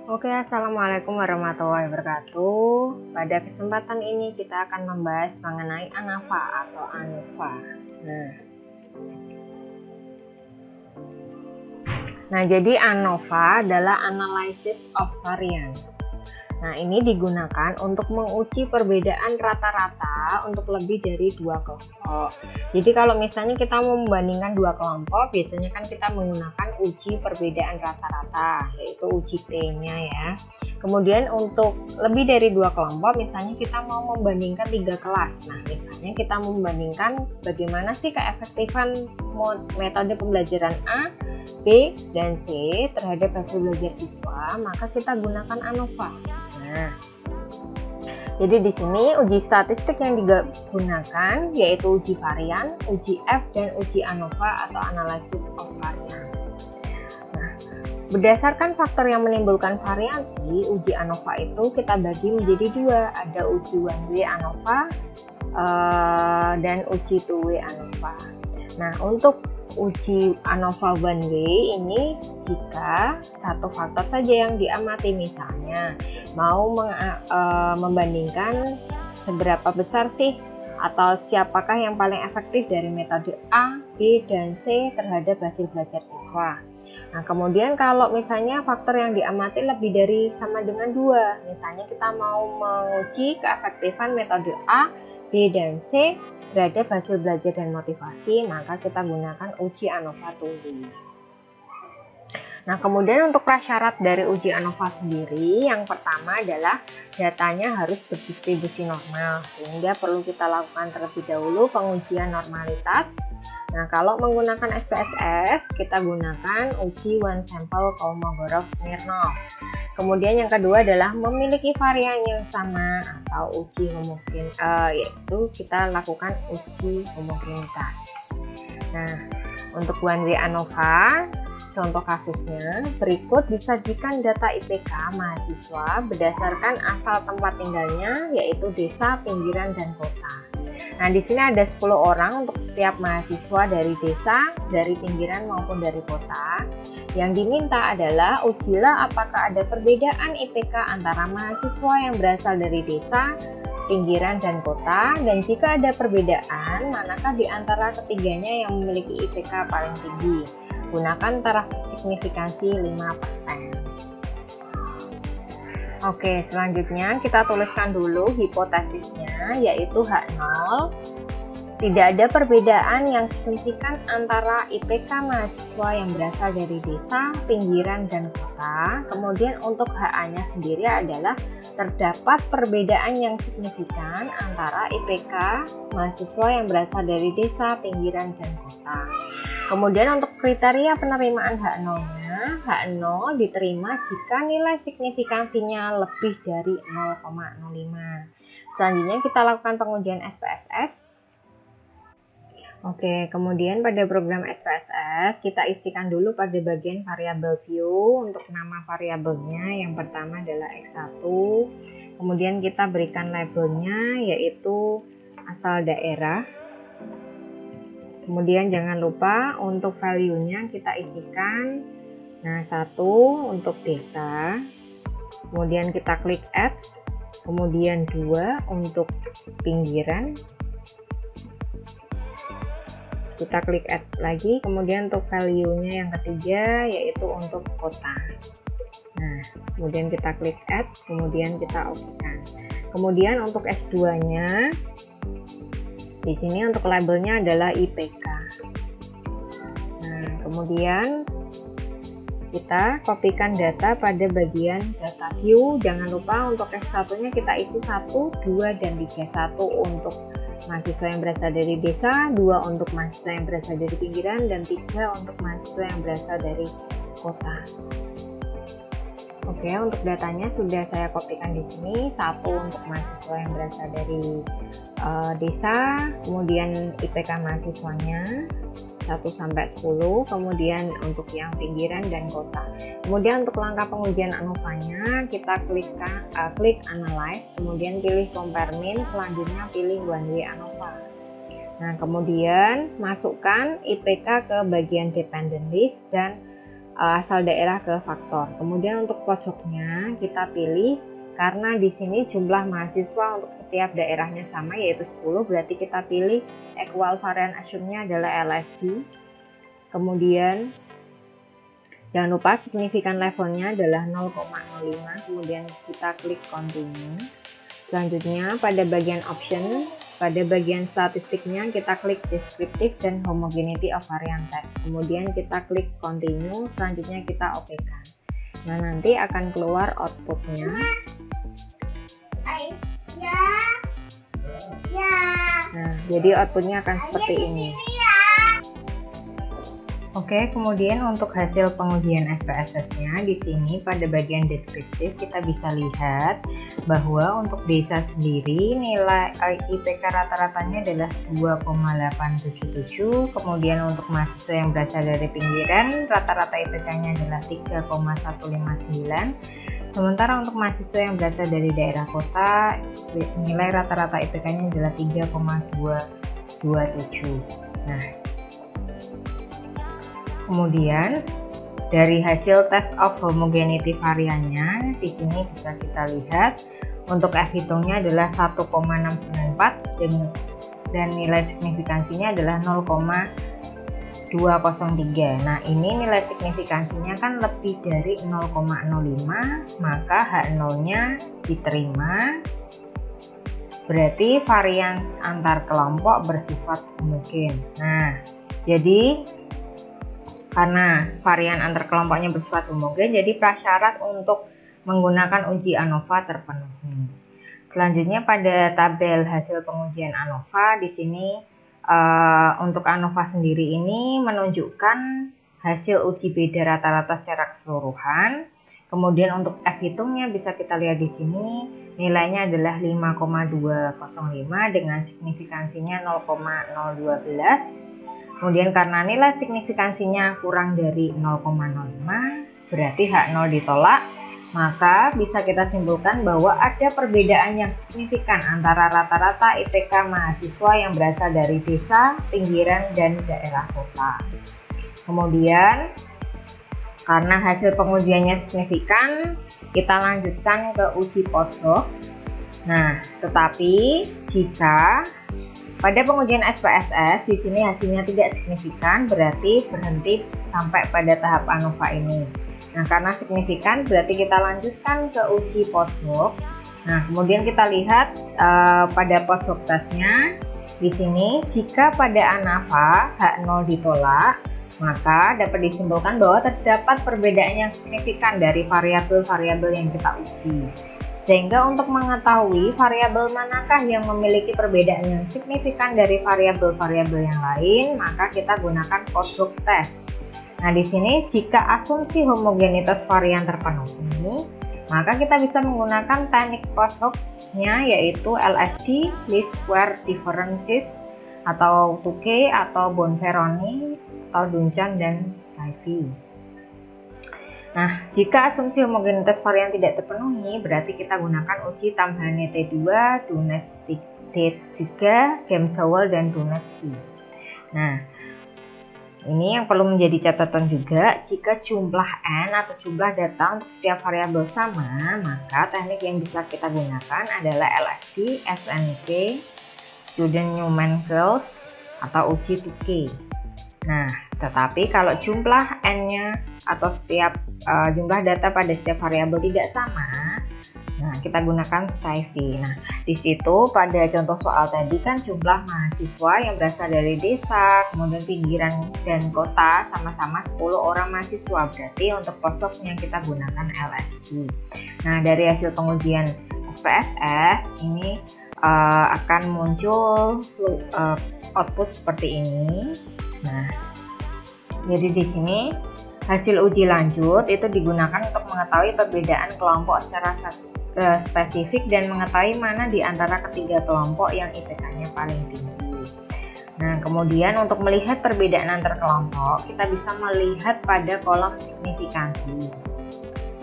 Oke, assalamualaikum warahmatullahi wabarakatuh. Pada kesempatan ini kita akan membahas mengenai ANOVA atau ANOVA. Nah, jadi ANOVA adalah Analysis of Variance. Nah, ini digunakan untuk menguji perbedaan rata-rata untuk lebih dari dua kelompok. Jadi kalau misalnya kita mau membandingkan dua kelompok, biasanya kan kita menggunakan uji perbedaan rata-rata, yaitu uji T-nya ya. Kemudian untuk lebih dari dua kelompok, misalnya kita mau membandingkan 3 kelas. Nah, misalnya kita membandingkan bagaimana sih keefektifan metode pembelajaran A, B, dan C terhadap hasil belajar siswa, maka kita gunakan ANOVA. Nah, jadi di sini uji statistik yang digunakan yaitu uji varian, uji F, dan uji ANOVA atau Analysis of Variance. Nah, berdasarkan faktor yang menimbulkan variasi, uji ANOVA itu kita bagi menjadi dua, ada uji one way ANOVA dan uji two way ANOVA. Nah, untuk uji ANOVA one way ini jika satu faktor saja yang diamati, misalnya mau membandingkan seberapa besar sih atau siapakah yang paling efektif dari metode A, B, dan C terhadap hasil belajar siswa. Nah, kemudian kalau misalnya faktor yang diamati lebih dari sama dengan 2, misalnya kita mau menguji keefektifan metode A, B, dan C terhadap hasil belajar dan motivasi, maka kita gunakan uji ANOVA two way. Nah, kemudian untuk prasyarat dari uji ANOVA sendiri, yang pertama adalah datanya harus berdistribusi normal, sehingga perlu kita lakukan terlebih dahulu pengujian normalitas. Nah, kalau menggunakan SPSS, kita gunakan uji one sample Kolmogorov-Smirnov. Kemudian yang kedua adalah memiliki varian yang sama atau uji yaitu kita lakukan uji homogenitas. Nah, untuk one way ANOVA, contoh kasusnya berikut: disajikan data IPK mahasiswa berdasarkan asal tempat tinggalnya, yaitu desa, pinggiran, dan kota. Nah, di sini ada 10 orang untuk setiap mahasiswa dari desa, dari pinggiran maupun dari kota. Yang diminta adalah ujilah apakah ada perbedaan IPK antara mahasiswa yang berasal dari desa, pinggiran, dan kota, dan jika ada perbedaan, manakah di antara ketiganya yang memiliki IPK paling tinggi. Gunakan taraf signifikansi 5%. Oke, selanjutnya kita tuliskan dulu hipotesisnya, yaitu H0. Tidak ada perbedaan yang signifikan antara IPK mahasiswa yang berasal dari desa, pinggiran, dan kota. Kemudian untuk HA-nya sendiri adalah terdapat perbedaan yang signifikan antara IPK mahasiswa yang berasal dari desa, pinggiran, dan kota. Kemudian untuk kriteria penerimaan H0-nya, H0 diterima jika nilai signifikansinya lebih dari 0,05. Selanjutnya kita lakukan pengujian SPSS. Oke, kemudian pada program SPSS kita isikan dulu pada bagian variabel view. Untuk nama variabelnya yang pertama adalah X1. Kemudian kita berikan labelnya yaitu asal daerah. Kemudian jangan lupa untuk value-nya kita isikan. Nah, 1 untuk desa. Kemudian kita klik add. Kemudian 2 untuk pinggiran. Kita klik add lagi. Kemudian untuk value-nya yang ketiga yaitu untuk kota. Nah, kemudian kita klik add. Kemudian kita oke-kan. Kemudian untuk S2-nya, di sini untuk labelnya adalah IPK. Nah, kemudian kita kopikan data pada bagian data view. Jangan lupa untuk S1-nya kita isi 1, 2, dan 3. 1 untuk mahasiswa yang berasal dari desa, 2 untuk mahasiswa yang berasal dari pinggiran, dan 3 untuk mahasiswa yang berasal dari kota. Oke, untuk datanya sudah saya kopikan di sini. 1 untuk mahasiswa yang berasal dari desa, kemudian IPK mahasiswanya 1 sampai 10, kemudian untuk yang pinggiran dan kota. Kemudian untuk langkah pengujian ANOVA-nya kita klik analyze, kemudian pilih compare mean, selanjutnya pilih one way ANOVA. Nah, kemudian masukkan IPK ke bagian dependent list dan asal daerah ke faktor. Kemudian untuk POSHOK-nya kita pilih karena di sini jumlah mahasiswa untuk setiap daerahnya sama yaitu 10, berarti kita pilih equal varian assume-nya adalah LSD. Kemudian jangan lupa signifikan levelnya adalah 0,05, kemudian kita klik continue. Selanjutnya pada bagian option, pada bagian statistiknya kita klik descriptive dan homogeneity of variant test. Kemudian kita klik continue, selanjutnya kita OK-kan. Nah, nanti akan keluar outputnya. Nah, jadi outputnya akan seperti ini. Oke, kemudian untuk hasil pengujian SPSS-nya di sini pada bagian deskriptif kita bisa lihat bahwa untuk desa sendiri nilai IPK rata-ratanya adalah 2,877. Kemudian untuk mahasiswa yang berasal dari pinggiran rata-rata IPK-nya adalah 3,159. Sementara untuk mahasiswa yang berasal dari daerah kota nilai rata-rata IPK-nya adalah 3,227. Nah, kemudian dari hasil test of homogeneity variannya di sini bisa kita lihat untuk F hitungnya adalah 1,694 dan nilai signifikansinya adalah 0,203. Nah, ini nilai signifikansinya kan lebih dari 0,05, maka H0-nya diterima. Berarti varians antar kelompok bersifat homogen. Nah, jadi karena varian antar kelompoknya bersifat homogen, jadi prasyarat untuk menggunakan uji ANOVA terpenuhi. Selanjutnya pada tabel hasil pengujian ANOVA di sini untuk ANOVA sendiri ini menunjukkan hasil uji beda rata-rata secara keseluruhan. Kemudian untuk F hitungnya bisa kita lihat di sini nilainya adalah 5,205 dengan signifikansinya 0,012. Kemudian karena nilai signifikansinya kurang dari 0,05 berarti H0 ditolak, maka bisa kita simpulkan bahwa ada perbedaan yang signifikan antara rata-rata IPK mahasiswa yang berasal dari desa, pinggiran, dan daerah kota. Kemudian karena hasil pengujiannya signifikan, kita lanjutkan ke uji POSHOK. Nah, tetapi jika pada pengujian SPSS di sini hasilnya tidak signifikan, berarti berhenti sampai pada tahap ANOVA ini. Nah, karena signifikan berarti kita lanjutkan ke uji POSHOK. Nah, kemudian kita lihat pada POSHOK testnya di sini jika pada ANOVA H0 ditolak, maka dapat disimpulkan bahwa terdapat perbedaan yang signifikan dari variabel-variabel yang kita uji. Sehingga untuk mengetahui variabel manakah yang memiliki perbedaan yang signifikan dari variabel-variabel yang lain, maka kita gunakan POSHOK test. Nah, di sini jika asumsi homogenitas varian terpenuhi, maka kita bisa menggunakan teknik POSHOK-nya yaitu LSD, least square differences, atau Tukey, atau Bonferroni, atau Duncan dan Spivey. Nah, jika asumsi homogenitas varian tidak terpenuhi, berarti kita gunakan uji tambahannya T2, Dunest D3, Gemsowel, dan Dunest C. Nah, ini yang perlu menjadi catatan juga, jika jumlah N atau jumlah data untuk setiap variabel sama, maka teknik yang bisa kita gunakan adalah LSD, SNK, Student-Newman-Krause, atau uji Tukey. Nah, tetapi kalau jumlah N-nya atau setiap jumlah data pada setiap variabel tidak sama, nah kita gunakan Spivey. Nah, di situ pada contoh soal tadi kan jumlah mahasiswa yang berasal dari desa, kemudian pinggiran dan kota sama-sama 10 orang mahasiswa. Berarti untuk POSHOK-nya kita gunakan LSD. Nah, dari hasil pengujian SPSS ini akan muncul output seperti ini. Nah, jadi di sini hasil uji lanjut itu digunakan untuk mengetahui perbedaan kelompok secara spesifik dan mengetahui mana di antara ketiga kelompok yang IPK-nya paling tinggi. Nah, kemudian untuk melihat perbedaan antar kelompok, kita bisa melihat pada kolom signifikansi.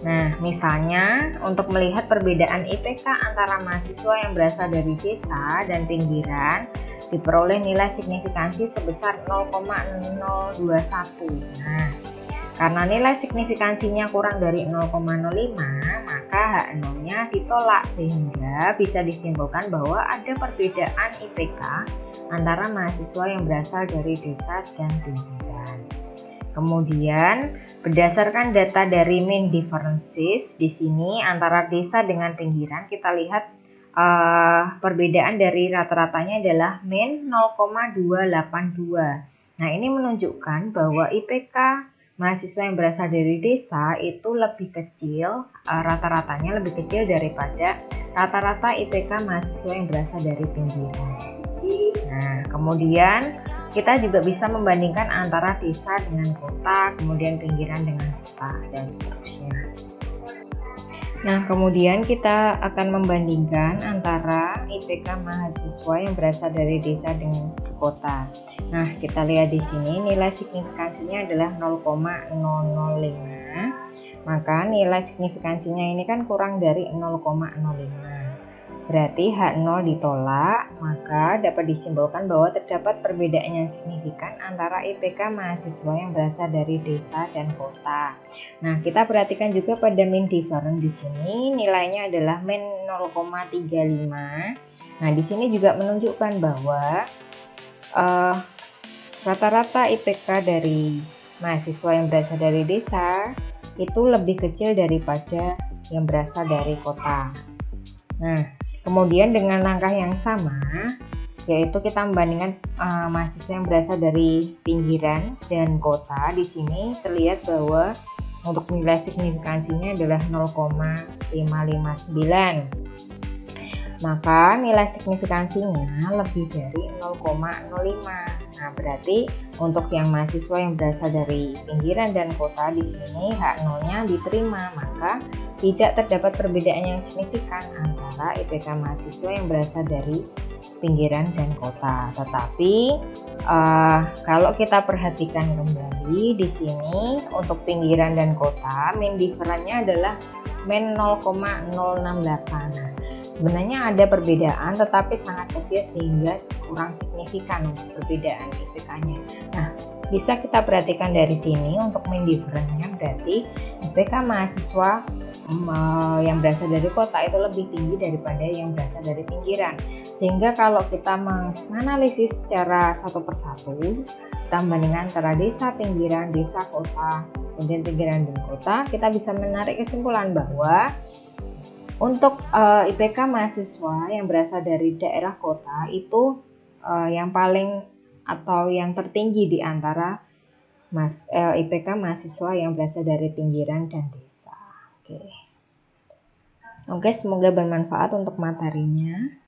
Nah, misalnya untuk melihat perbedaan IPK antara mahasiswa yang berasal dari desa dan pinggiran, diperoleh nilai signifikansi sebesar 0,021. Nah, Karena nilai signifikansinya kurang dari 0,05, maka H0-nya ditolak, sehingga bisa disimpulkan bahwa ada perbedaan IPK antara mahasiswa yang berasal dari desa dan pinggiran. Kemudian, berdasarkan data dari mean differences di sini antara desa dengan pinggiran, kita lihat perbedaan dari rata-ratanya adalah min 0,282. Nah, ini menunjukkan bahwa IPK mahasiswa yang berasal dari desa itu lebih kecil, rata-ratanya lebih kecil daripada rata-rata IPK mahasiswa yang berasal dari pinggiran. Nah, kemudian kita juga bisa membandingkan antara desa dengan kota, kemudian pinggiran dengan kota, dan seterusnya. Nah, kemudian kita akan membandingkan antara IPK mahasiswa yang berasal dari desa dengan kota. Nah, kita lihat di sini nilai signifikansinya adalah 0,005. Maka nilai signifikansinya ini kan kurang dari 0,05. Berarti H0 ditolak, maka dapat disimpulkan bahwa terdapat perbedaan yang signifikan antara IPK mahasiswa yang berasal dari desa dan kota. Nah, kita perhatikan juga pada mean difference di sini nilainya adalah min 0,35. Nah, di sini juga menunjukkan bahwa rata-rata IPK dari mahasiswa yang berasal dari desa itu lebih kecil daripada yang berasal dari kota. Nah, kemudian dengan langkah yang sama, yaitu kita membandingkan mahasiswa yang berasal dari pinggiran dan kota. Di sini terlihat bahwa untuk nilai signifikansinya adalah 0,559. Maka nilai signifikansinya lebih dari 0,05. Nah, berarti untuk yang mahasiswa yang berasal dari pinggiran dan kota di sini H0-nya diterima, maka tidak terdapat perbedaan yang signifikan antara IPK mahasiswa yang berasal dari pinggiran dan kota. Tetapi kalau kita perhatikan kembali di sini untuk pinggiran dan kota, mean difference-nya adalah min 0,068. Nah, sebenarnya ada perbedaan tetapi sangat kecil sehingga kurang signifikan perbedaan IPK-nya. Nah, bisa kita perhatikan dari sini untuk mean difference-nya berarti IPK mahasiswa yang berasal dari kota itu lebih tinggi daripada yang berasal dari pinggiran. Sehingga kalau kita menganalisis secara satu persatu, kita membandingkan antara desa, pinggiran, desa, kota, kemudian pinggiran dan kota, kita bisa menarik kesimpulan bahwa untuk IPK mahasiswa yang berasal dari daerah kota itu yang paling atau yang tertinggi di antara IPK mahasiswa yang berasal dari pinggiran dan desa. Oke, semoga bermanfaat untuk materinya.